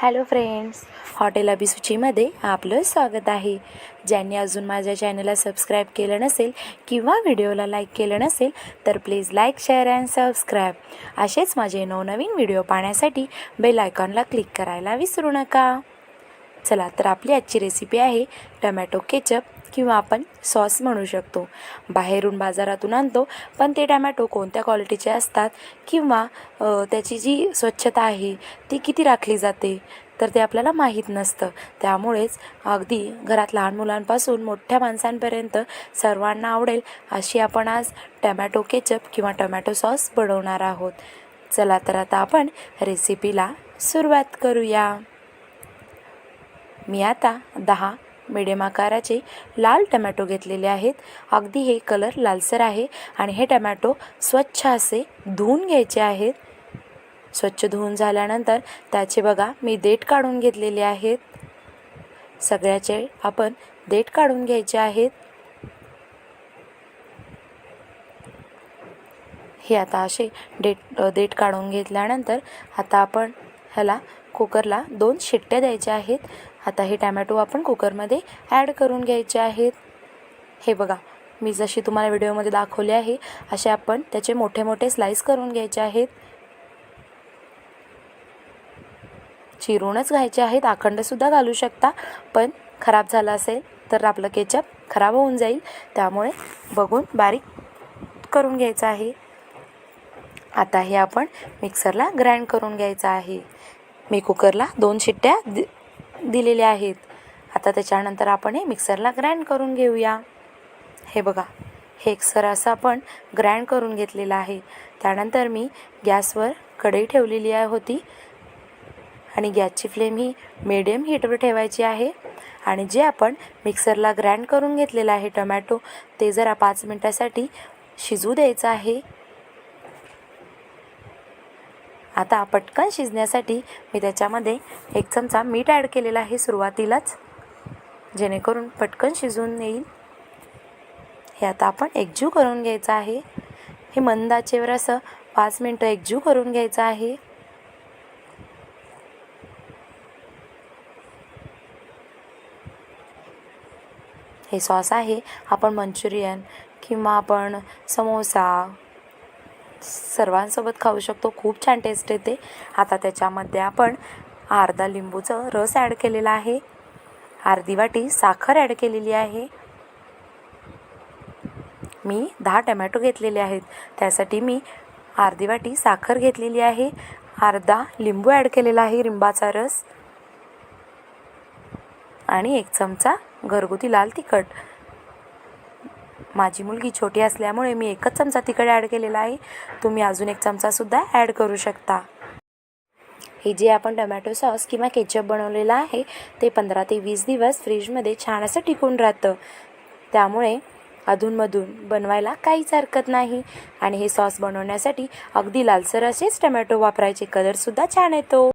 Hello friends, hotel अभिसूचीमध्ये आपलं स्वागत आहे. ज्यांनी अजून माझ्या चॅनलला सबस्क्राईब केलं नसेल किंवा व्हिडिओला लाईक केलं नसेल तर please like, share and subscribe. असेच माझे नवनवीन व्हिडिओ पाहण्यासाठी बेल आयकॉनला क्लिक करायला विसरू नका. चला तर आपली आजची रेसिपी आहे टमॅटो केचप किंवा आपण सॉस म्हणू शकतो. बाहेरून बाजारातून आणतो, पण ते टमॅटो कोणत्या क्वालिटीचे असतात किंवा त्याची जी स्वच्छता आहे ती किती राखली जाते तर ते आपल्याला माहीत नसतं. त्यामुळेच अगदी घरात लहान मुलांपासून मोठ्या माणसांपर्यंत सर्वांना आवडेल अशी आपण आज टमॅटो केचप किंवा टमॅटो सॉस बनवणार आहोत. चला तर आता आपण रेसिपीला सुरुवात करूया. मी आता 10 मिडियम आकाराचे लाल टमॅटो घेतलेले आहेत. अगदी हे कलर लालसर आहे आणि हे टमॅटो स्वच्छ असे धुवून घ्यायचे आहेत. स्वच्छ धुवून झाल्यानंतर त्याचे बघा मी देठ काढून घेतलेले आहेत. सगळ्याचे आपण देठ काढून घ्यायचे आहेत. हे आता असे देठ काढून घेतल्यानंतर आता आपण ह्याला कुकरला 2 शिट्ट्या द्यायच्या आहेत. आता हे टमॅटो आपण कुकरमध्ये ॲड करून घ्यायचे आहेत. हे बघा मी जशी तुम्हाला व्हिडिओमध्ये दाखवले आहे असे आपण त्याचे मोठे मोठे स्लाइस करून घ्यायचे आहेत. चिरूनच घ्यायचे आहेत, अखंडसुद्धा घालू शकता, पण खराब झाला असेल तर आपलं केचप खराब होऊन जाईल, त्यामुळे बघून बारीक करून घ्यायचं आहे. आता हे आपण मिक्सरला ग्राइंड करून घ्यायचं आहे. मी कुकरला 2 शिट्ट्या दिलेल्या आहेत. आता त्याच्यानंतर आपण हे मिक्सरला ग्राइंड करून घेऊया. हे बघा हे एकसर असं आपण ग्राइंड करून घेतलेलं आहे. त्यानंतर मी गॅसवर कढई ठेवलेली होती आणि गॅसची फ्लेम ही मीडियम हीटवर ठेवायची आहे. आणि जे आपण मिक्सरला ग्राइंड करून घेतलेलं आहे टमॅटो ते जरा 5 मिनिटासाठी शिजू द्यायचं आहे. आता पटकन शिजण्यासाठी मी त्याच्यामध्ये 1 चमचा मीठ ॲड केलेला आहे सुरुवातीलाच, जेणेकरून पटकन शिजून येईल. हे आता आपण एकजीव करून घ्यायचं आहे. हे मंद आचेवर असं 5 मिनिटं एकजीव करून घ्यायचं आहे. हे सॉस आहे आपण मंचुरियन किंवा आपण समोसा सर्वांसोबत खाऊ शकतो. खूप छान टेस्ट येते. आता त्याच्यामध्ये आपण अर्धा लिंबूचं रस ॲड केलेला आहे. अर्धी वाटी साखर ॲड केलेली आहे. मी 10 टमॅटो घेतलेले आहेत, त्यासाठी मी अर्धी वाटी साखर घेतलेली आहे. अर्धा लिंबू ॲड केलेला आहे, लिंबाचा रस, आणि 1 चमचा घरगुती लाल तिखट. माझी मुलगी छोटी असल्यामुळे मी 1च चमचा तिखट ॲड केलेला आहे. तुम्ही अजून 1 चमचासुद्धा ॲड करू शकता. हे जे आपण टमॅटो सॉस किंवा केचप बनवलेलं आहे ते 15 ते 20 दिवस फ्रीजमध्ये छान असं टिकून राहतं. त्यामुळे अधूनमधून बनवायला काहीच हरकत नाही. आणि हे सॉस बनवण्यासाठी अगदी लालसर असेच टमॅटो वापरायचे, कलरसुद्धा छान येतो.